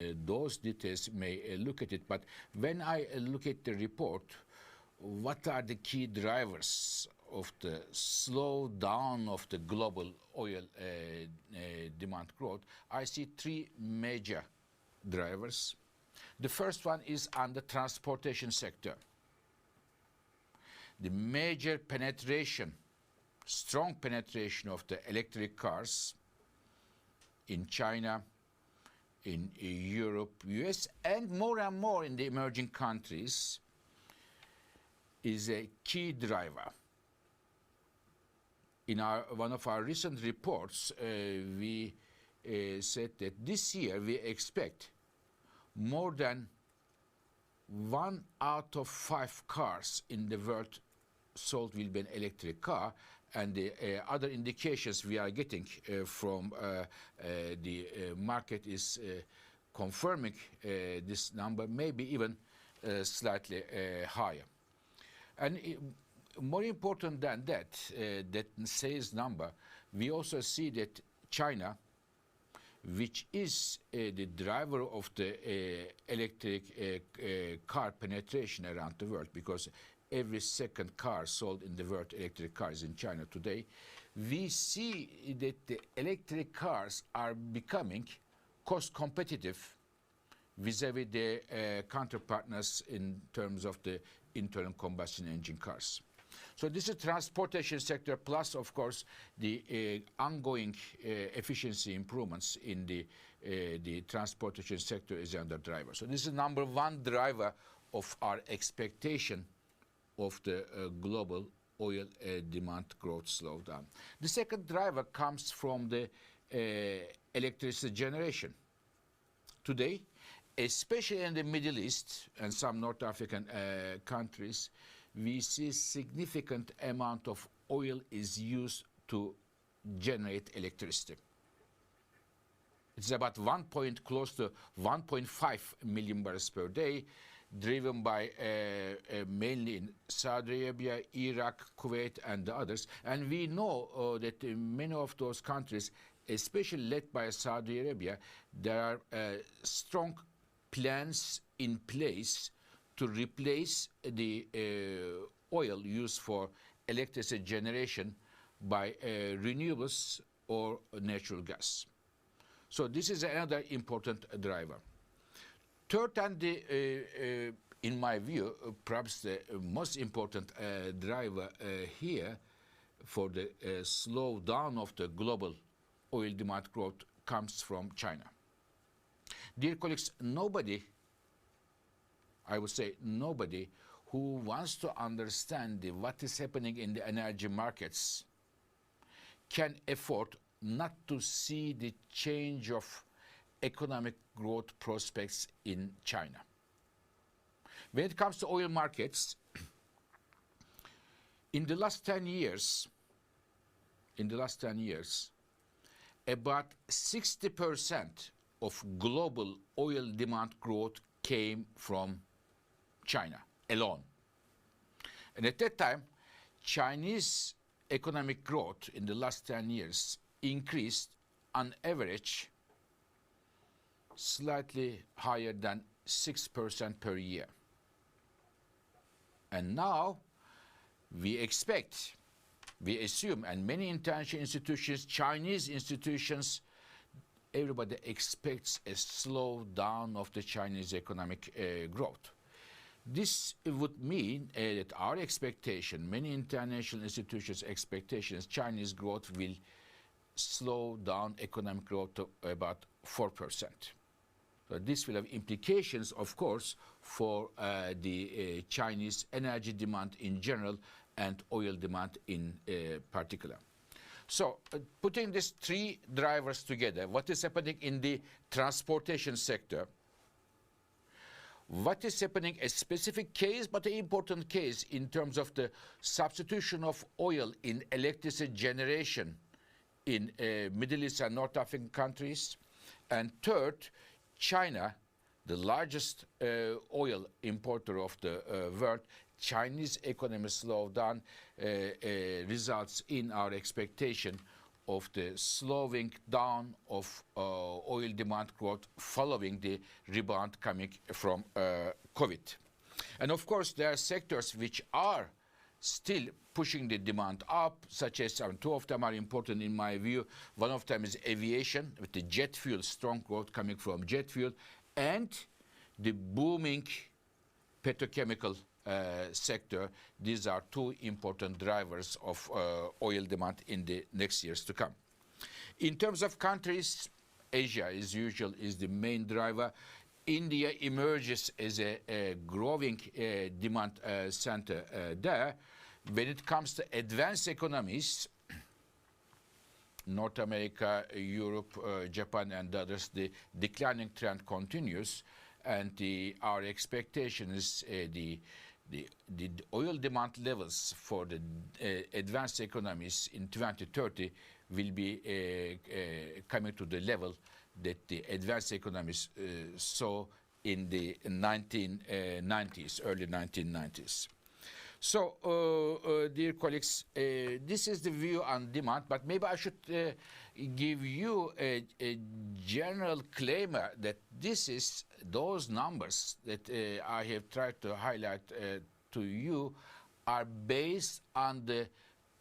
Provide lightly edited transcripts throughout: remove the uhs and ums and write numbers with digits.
those details may look at it. But when I look at the report, what are the key drivers of the slowdown of the global oil demand growth? I see three major drivers. The first one is on the transportation sector. The major penetration, strong penetration of the electric cars in China, in Europe, US, and more in the emerging countries is a key driver. In one of our recent reports, we said that this year we expect more than 1 out of 5 cars in the world sold will be an electric car, and the other indications we are getting from the market is confirming this number, maybe even slightly higher. And more important than that, that sales number, we also see that China, which is the driver of the electric car penetration around the world, because every second car sold in the world, electric cars in China today, we see that the electric cars are becoming cost competitive vis-a-vis their counterpartners in terms of the internal combustion engine cars. So this is transportation sector, plus of course the ongoing efficiency improvements in the transportation sector is another driver. So this is number one driver of our expectation of the global oil demand growth slowdown. The second driver comes from the electricity generation. Today, especially in the Middle East and some North African countries, we see significant amount of oil is used to generate electricity. It's about close to 1.5 million barrels per day, driven by mainly in Saudi Arabia, Iraq, Kuwait, and the others. And we know that in many of those countries, especially led by Saudi Arabia, there are strong plans in place to replace the oil used for electricity generation by renewables or natural gas. So this is another important driver. Third, and in my view, perhaps the most important driver here for the slowdown of the global oil demand growth comes from China. Dear colleagues, nobody, I would say nobody, who wants to understand what is happening in the energy markets can afford not to see the change of economic growth prospects in China. When it comes to oil markets, in the last 10 years, about 60% of global oil demand growth came from China alone. And at that time, Chinese economic growth in the last 10 years increased on average slightly higher than 6% per year. And now we assume, and many international institutions, Chinese institutions, everybody expects a slowdown of the Chinese economic growth. This would mean that our expectation, many international institutions' expectations, Chinese growth will slow down economic growth to about 4%. So this will have implications, of course, for the Chinese energy demand in general and oil demand in particular. So putting these three drivers together, what is happening in the transportation sector, what is happening, a specific case, but an important case in terms of the substitution of oil in electricity generation in Middle East and North African countries. And third, China, the largest oil importer of the world, Chinese economic slowdown results in our expectation of the slowing down of oil demand growth following the rebound coming from COVID. And of course, there are sectors which are still pushing the demand up, such as two of them are important in my view. One of them is aviation, with the jet fuel, strong growth coming from jet fuel, and the booming petrochemical sector. These are two important drivers of oil demand in the next years to come. In terms of countries, Asia, as usual, is the main driver. India emerges as a growing demand center there. When it comes to advanced economies, North America, Europe, Japan, and others, the declining trend continues, and our expectation is the oil demand levels for the advanced economies in 2030 will be coming to the level that the advanced economies saw in the 1990s, early 1990s. So, dear colleagues, this is the view on demand, but maybe I should give you a general claimer that this is those numbers that I have tried to highlight to you are based on the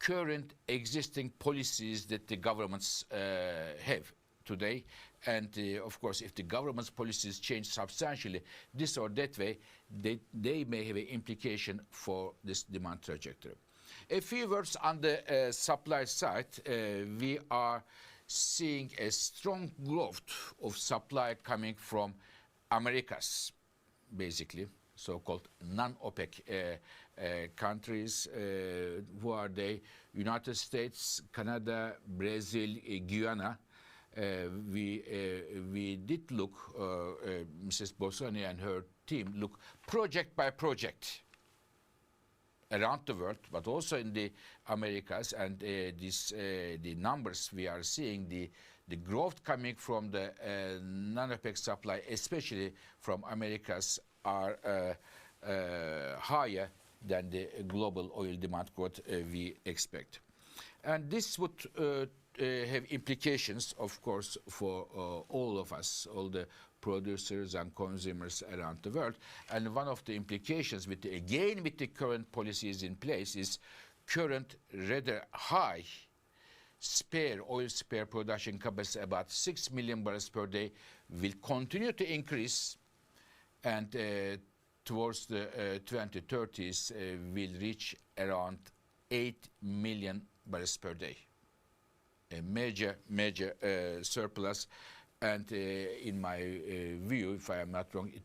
current existing policies that the governments have today. And of course, if the government's policies change substantially this or that way, they may have an implication for this demand trajectory. A few words on the supply side. We are seeing a strong growth of supply coming from Americas, basically, so-called non-OPEC countries. Who are they? United States, Canada, Brazil, Guyana. We did look, Mrs. Bosani and her team look project by project around the world, but also in the Americas, and the numbers we are seeing, the growth coming from the non-OPEC supply, especially from Americas, are higher than the global oil demand growth we expect. And this would have implications, of course, for all of us, all the producers and consumers around the world. And one of the implications, with the current policies in place, is current rather high oil spare production capacity, about 6 million barrels per day, will continue to increase, and towards the 2030s will reach around 8 million barrels per day. A major surplus, and in my view, if I am not wrong, it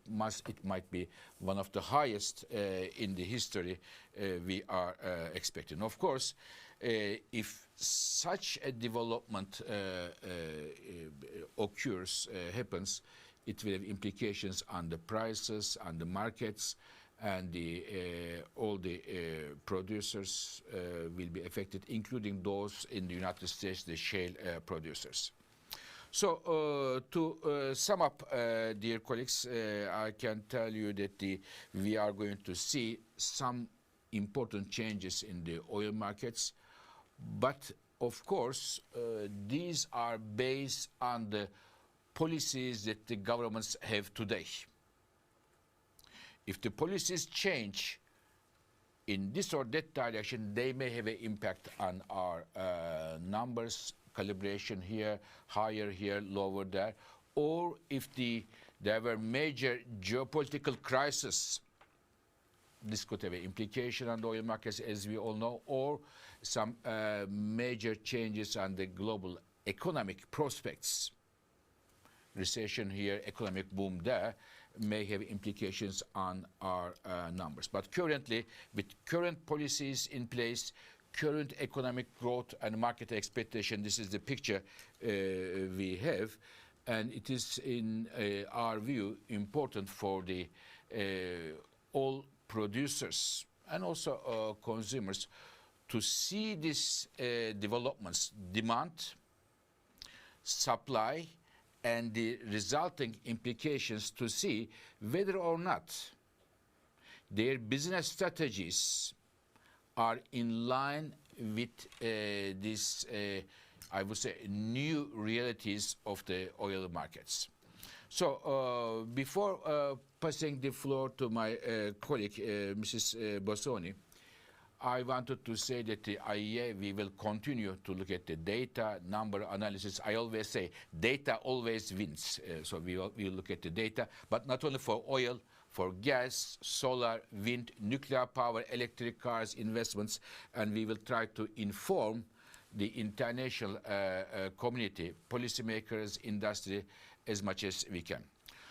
might be one of the highest in the history we are expecting. Of course, if such a development happens, it will have implications on the prices, on the markets, and all the producers will be affected, including those in the United States, the shale producers. So to sum up, dear colleagues, I can tell you that we are going to see some important changes in the oil markets, but of course these are based on the policies that the governments have today. If the policies change in this or that direction, they may have an impact on our numbers, calibration here, higher here, lower there. Or if there were major geopolitical crises, this could have an implication on the oil markets, as we all know, or some major changes on the global economic prospects. Recession here, economic boom there, may have implications on our numbers. But currently, with current policies in place, current economic growth and market expectation, this is the picture we have, and it is, in our view, important for the all producers and also consumers to see these developments, demand, supply, and the resulting implications, to see whether or not their business strategies are in line with this I would say, new realities of the oil markets. So before passing the floor to my colleague, Mrs. Bossoni, I wanted to say that the IEA, we will continue to look at the data, number analysis. I always say data always wins. So we will look at the data, but not only for oil, for gas, solar, wind, nuclear power, electric cars, investments, and we will try to inform the international community, policymakers, industry, as much as we can.